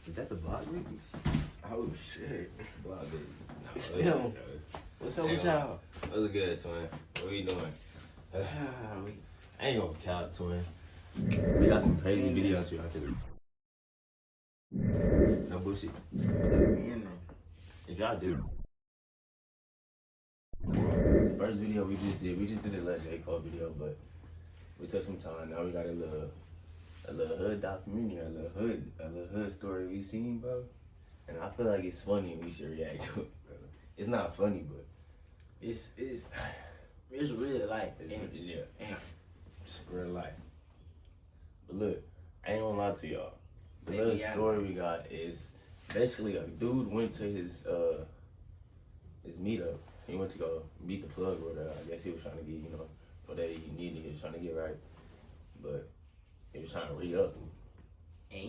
Is that the Block Babies? Oh shit. Block Babies. Yo, what's up with y'all? What's good, twin? What we doing? I ain't gonna count, twin. We got some crazy videos for y'all today. No bullshit. If y'all do. The first video we just did a little J. Cole video, but we took some time. Now we got a little hood documentary, a little hood story we seen, bro. And I feel like it's funny and we should react to it, bro. It's not funny, but It's real life. It's real life. But look, I ain't gonna lie to y'all. The little story we got is basically a dude went to his meetup. He went to go meet the plug or whatever. I guess he was trying to get, whatever he needed, he was trying to get right. But he was trying to re-up. And he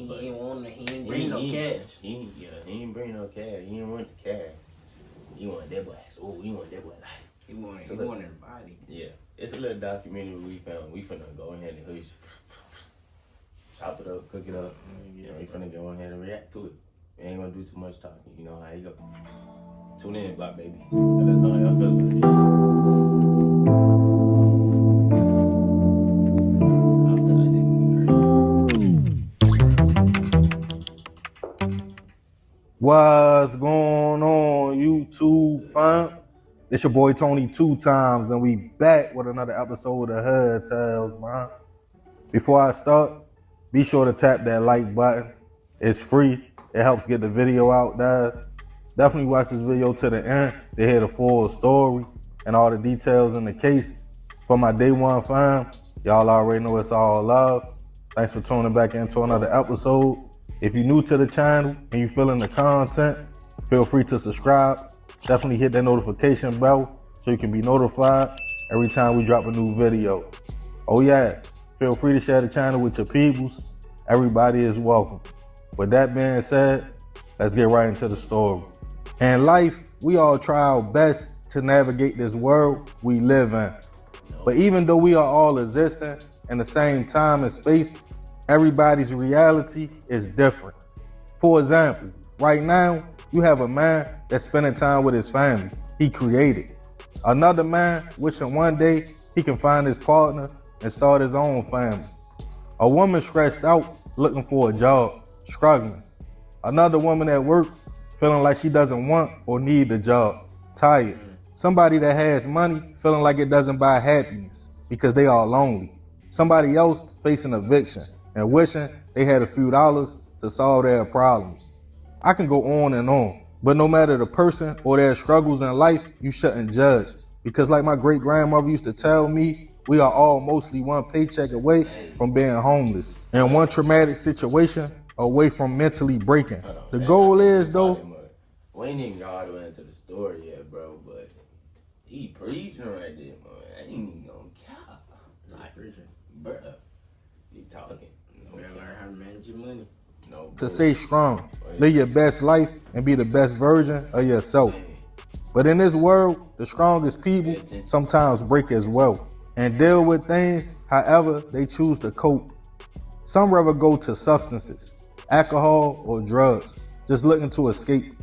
ain't bring no cash. He ain't bring no cash. He didn't want the cash. He wanted that boy. Oh, he wanted that boy life. He wanted the body. Yeah. It's a little documentary we found. We finna go ahead and hush. Chop it up, cook it up. We finna go ahead and react to it. We ain't gonna do too much talking. You know how you go. Tune in, Block Babies. Let us know how y'all feel about it. What's going on, YouTube fam? It's your boy Tony 2 Times, and we back with another episode of Hood Tales, man. Before I start, be sure to tap that like button. It's free. It helps get the video out there. Definitely watch this video to the end to hear the full story and all the details in the case. For my day one fam, y'all already know it's all love. Thanks for tuning back into another episode. If you're new to the channel and you feeling the content, feel free to subscribe. Definitely hit that notification bell so you can be notified every time we drop a new video. Oh yeah, feel free to share the channel with your peoples. Everybody is welcome. With that being said, let's get right into the story. In life, we all try our best to navigate this world we live in. But even though we are all existing in the same time and space, everybody's reality is different. For example, right now, you have a man that's spending time with his family he created. Another man wishing one day he can find his partner and start his own family. A woman stressed out looking for a job, struggling. Another woman at work feeling like she doesn't want or need the job, tired. Somebody that has money feeling like it doesn't buy happiness because they are lonely. Somebody else facing eviction and wishing they had a few dollars to solve their problems. I can go on and on, but no matter the person or their struggles in life, you shouldn't judge. Because like my great grandmother used to tell me, we are all mostly one paycheck away from being homeless and one traumatic situation away from mentally breaking. The goal is though, we ain't even got all the way into the story yet, bro, but he preaching right there, man. I ain't even gonna cap. Not preaching. Bruh, he talking. You gotta learn how to manage your money. to stay strong, live your best life, and be the best version of yourself. But in this world, the strongest people sometimes break as well and deal with things however they choose to cope. Some rather go to substances, alcohol, or drugs, just looking to escape,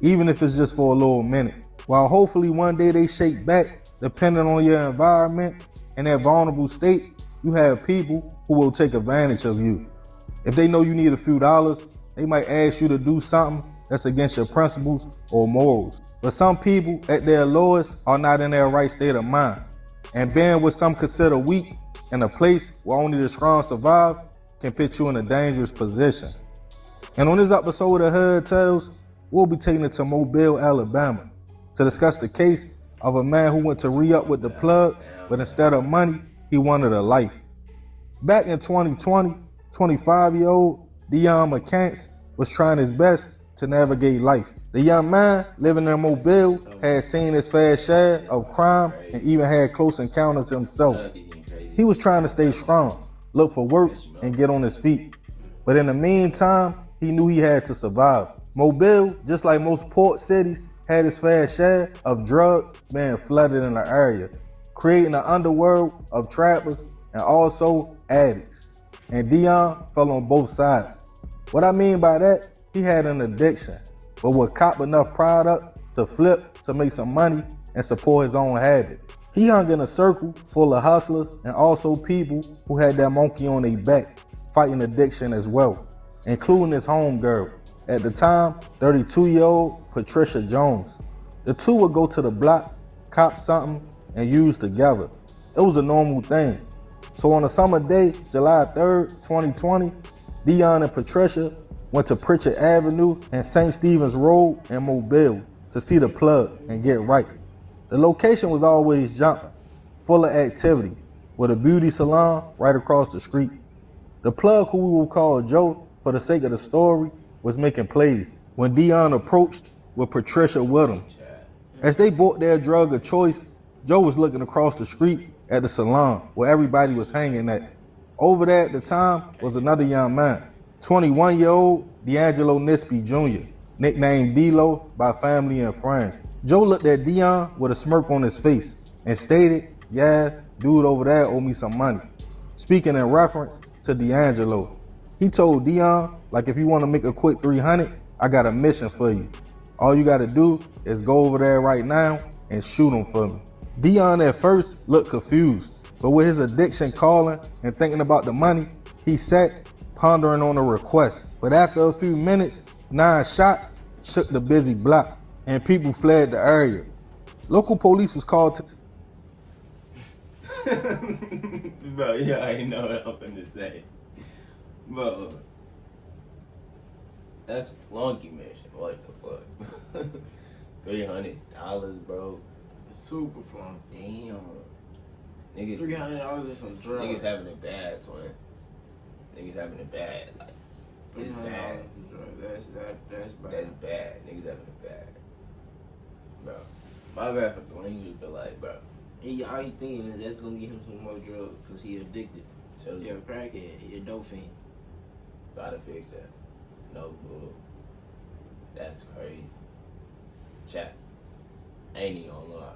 even if it's just for a little minute. While hopefully one day they shake back, depending on your environment and their vulnerable state, you have people who will take advantage of you. If they know you need a few dollars, they might ask you to do something that's against your principles or morals. But some people at their lowest are not in their right state of mind. And being what some consider weak in a place where only the strong survive can put you in a dangerous position. And on this episode of Hood Tales, we'll be taking it to Mobile, Alabama to discuss the case of a man who went to re-up with the plug, but instead of money, he wanted a life. Back in 2020, 25-year-old Dion McCants was trying his best to navigate life. The young man living in Mobile had seen his fair share of crime and even had close encounters himself. He was trying to stay strong, look for work, and get on his feet. But in the meantime, he knew he had to survive. Mobile, just like most port cities, had its fair share of drugs being flooded in the area, creating an underworld of trappers and also addicts. And Dion fell on both sides. What I mean by that he had an addiction, but would cop enough product to flip to make some money and support his own habit. He hung in a circle full of hustlers and also people who had that monkey on their back, fighting addiction as well, including his homegirl, at the time, 32-year-old Patricia Jones. The two would go to the block, cop something, and use together. It was a normal thing. So on a summer day, July 3rd, 2020, Dion and Patricia went to Pritchard Avenue and St. Stephen's Road in Mobile to see the plug and get right. The location was always jumping, full of activity, with a beauty salon right across the street. The plug, who we will call Joe for the sake of the story, was making plays when Dion approached with Patricia with him. As they bought their drug of choice, Joe was looking across the street at the salon where everybody was hanging at. Over there at the time was another young man, 21-year-old D'Angelo Nispi Jr., nicknamed D-Lo by family and friends. Joe looked at Dion with a smirk on his face and stated, "Yeah, dude over there owe me some money," speaking in reference to D'Angelo. He told Dion, like, if you want to make a quick 300, I got a mission for you. All you got to do is go over there right now and shoot him for me. Dion at first looked confused, but with his addiction calling and thinking about the money, he sat pondering on the request. But after a few minutes, 9 shots shook the busy block and people fled the area. Local police was called to... Bro, you already know what I'm finna say. Bro, that's flunky mission. What the fuck? $300, bro. Super fun. Damn. Niggas, $300 is some drugs. niggas having it bad, twin. Niggas having it bad. Like, it's $300 bad. for drugs. That's bad. That's bad. Niggas having it bad. Bro, my bad for the language, but like, bro. All he thinking is that's gonna get him some more drugs because he addicted. You're a crackhead. You're a dope fiend. Gotta fix that. No bull. That's crazy. Chat. Ain't even gonna lie.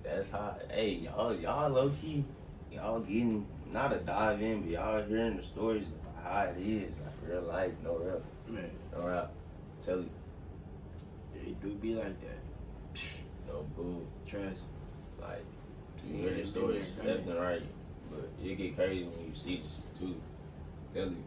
That's hot. Hey, y'all low key, y'all getting, not a dive in, but y'all hearing the stories of how it is, like real life, no real. Man, No rap. Tell you. it do be like that. No bull. Trust. Like, Yeah, you hear the they stories, do that. left and right. But it get crazy when you see this shit too. Tell you.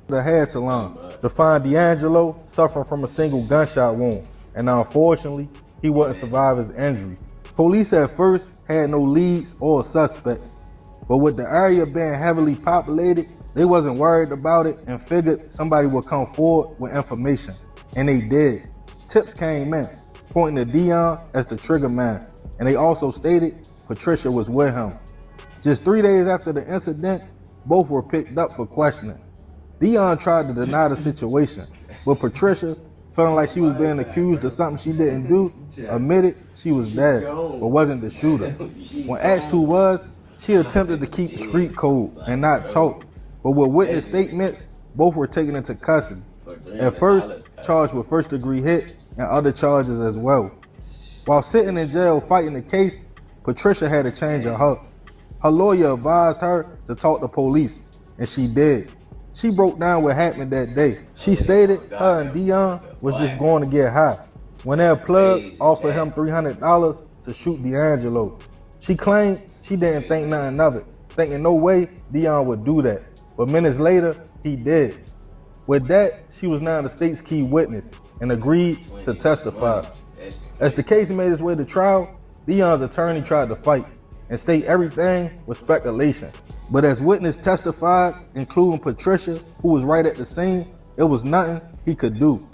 the hair salon to find D'Angelo suffering from a single gunshot wound, and unfortunately, he wouldn't survive his injury. Police at first had no leads or suspects, but with the area being heavily populated, they wasn't worried about it and figured somebody would come forward with information, and they did. Tips came in, pointing to Dion as the trigger man, and they also stated Patricia was with him. Just 3 days after the incident, both were picked up for questioning. Dion tried to deny the situation, but Patricia, feeling like she was being accused of something she didn't do, admitted she was there, but wasn't the shooter. When asked who was, she attempted to keep street code and not talk, but with witness statements, both were taken into custody. At first, charged with first-degree hit and other charges as well. While sitting in jail fighting the case, Patricia had a change of heart. Her lawyer advised her to talk to police, and she did. She broke down what happened that day. She stated her and Dion was just going to get high when their plug offered him $300 to shoot D'Angelo. She claimed she didn't think nothing of it, thinking no way Dion would do that. But minutes later, he did. With that, she was now the state's key witness and agreed to testify. As the case made its way to trial, Dion's attorney tried to fight and state everything was speculation. But as witness testified, including Patricia, who was right at the scene, it was nothing he could do.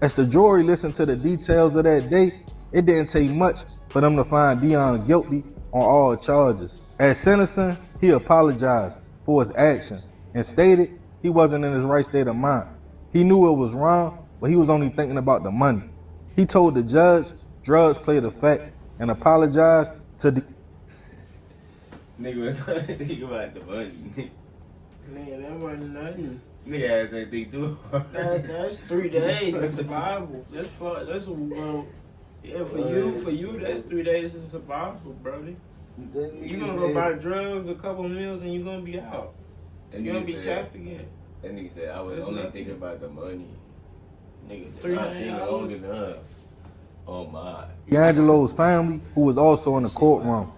As the jury listened to the details of that day, it didn't take much for them to find Dion guilty on all charges. At sentencing, he apologized for his actions and stated he wasn't in his right state of mind. He knew it was wrong, but he was only thinking about the money. He told the judge drugs played a fact and apologized to the... Nigga was trying to think about the money. Man, that wasn't nothing. Nigga ass ain't think too hard. That's 3 days of survival. That's yeah, for you, that's 3 days of survival, brody. You gonna go buy drugs, a couple meals, and you gonna be out. And You gonna be capped again. That nigga said I was That's only nothing. thinking about the money. Nigga, $300. longer than her. Oh my. D'Angelo's family, who was also in the courtroom.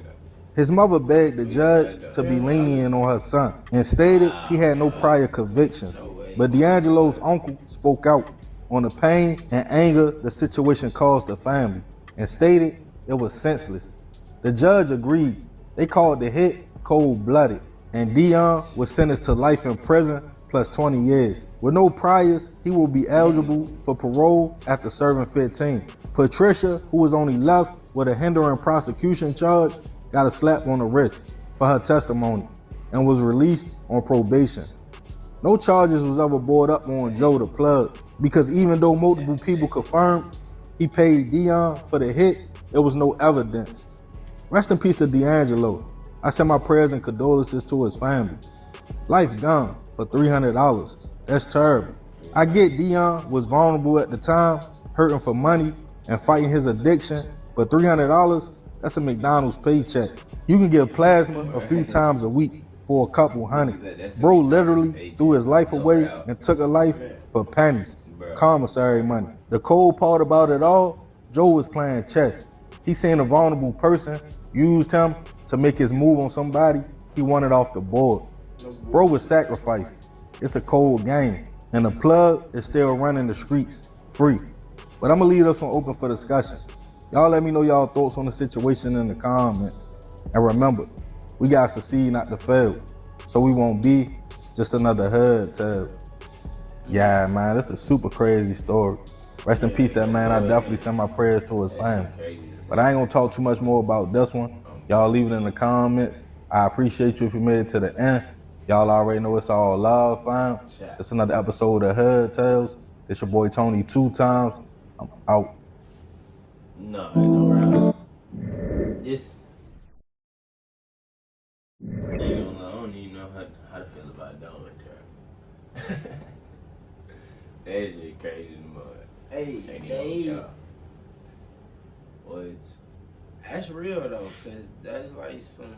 His mother begged the judge to be lenient on her son and stated he had no prior convictions. But D'Angelo's uncle spoke out on the pain and anger the situation caused the family and stated it was senseless. The judge agreed. They called the hit cold-blooded, and Dion was sentenced to life in prison plus 20 years. With no priors, he will be eligible for parole after serving 15. Patricia, who was only left with a hindering prosecution charge, got a slap on the wrist for her testimony and was released on probation. No charges was ever brought up on Joe the Plug because even though multiple people confirmed he paid Dion for the hit, there was no evidence. Rest in peace to D'Angelo. I send my prayers and condolences to his family. Life gone for $300. That's terrible. I get Dion was vulnerable at the time, hurting for money and fighting his addiction, but $300, that's a McDonald's paycheck. You can give plasma a few times a week for a couple $100. Bro literally threw his life away and took a life for pennies. Commissary money. The cold part about it all, Joe was playing chess. He seen a vulnerable person, used him to make his move on somebody he wanted off the board. Bro was sacrificed. It's a cold game. And the Plug is still running the streets free. But I'm gonna leave this one open for discussion. Y'all let me know y'all thoughts on the situation in the comments. And remember, we gotta succeed, not to fail. So we won't be just another hood tale. Yeah, man, this is a super crazy story. Rest in peace, that man. I definitely send my prayers to his family. But I ain't gonna talk too much more about this one. Y'all leave it in the comments. I appreciate you if you made it to the end. Y'all already know it's all love, fam. It's another episode of Hood Tales. It's your boy Tony 2 times. I'm out. No, ain't no right. This. I don't even know how to feel about Don Terry. That shit crazy in the mud. Hey, What? that's real though, cause that's like some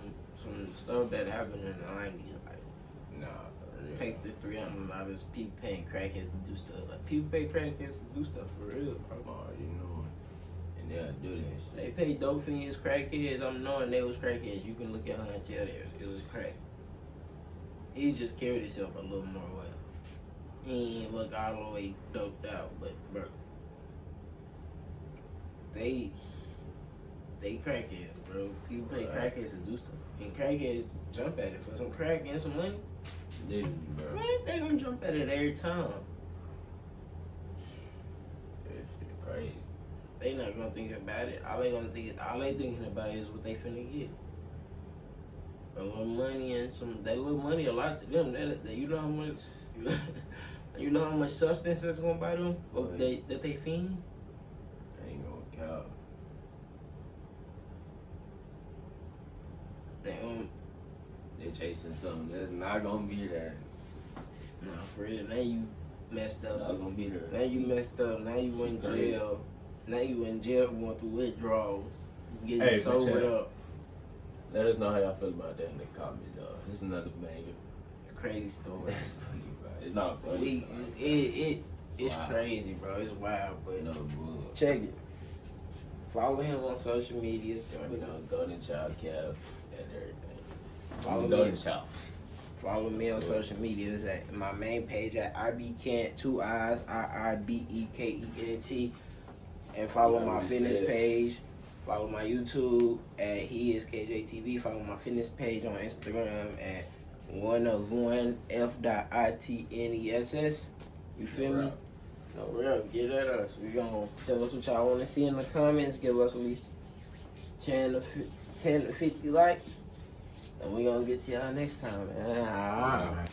stuff that happened in the 90s. Like, Nah, for real. take this $300, people paying crackheads to do stuff. Like, people pay crackheads to do stuff for real, bro. Oh, you know. And they'll do that They shit. pay dope fiends crackheads. I'm knowing they was crackheads. You can look at her and tell it was crack. He just carried himself a little more well. He ain't look all the way doped out, but bro, they crackheads, bro. People pay crackheads to do stuff, and crackheads jump at it for some crack and some money. Literally, bro. Man, they gonna jump at it every time. That shit crazy. They not gonna think about it. All they thinking about is what they finna get. A little money and that little money a lot to them. That you know how much you know how much substance that's gonna buy them that they fiend. I ain't gonna count. They're chasing something that's not gonna be there. Nah, for real. Now you messed up. Not gonna be there. Now you messed up. Now you in jail. Now you in jail going through withdrawals. Getting sobered up. Let us know how y'all feel about that in the comments, y'all. This is another banger. Crazy story. That's funny, bro. It's not funny. It's crazy, bro. It's wild, but No bull. check it. Follow him on social media. You know, Golden Child Cap and everything. Follow Golden me. Child. Follow me on social media. It's at my main page at IBKent, 2 I's, IIBEKENT. And follow my fitness page. Follow my YouTube at He Is KJTV. Follow my fitness page on Instagram at 101F.ITNESS. You feel me? No real. Get at us. We gonna tell us what y'all want to see in the comments. Give us at least 10 to 50 likes. And we gonna get to y'all next time, man. All right.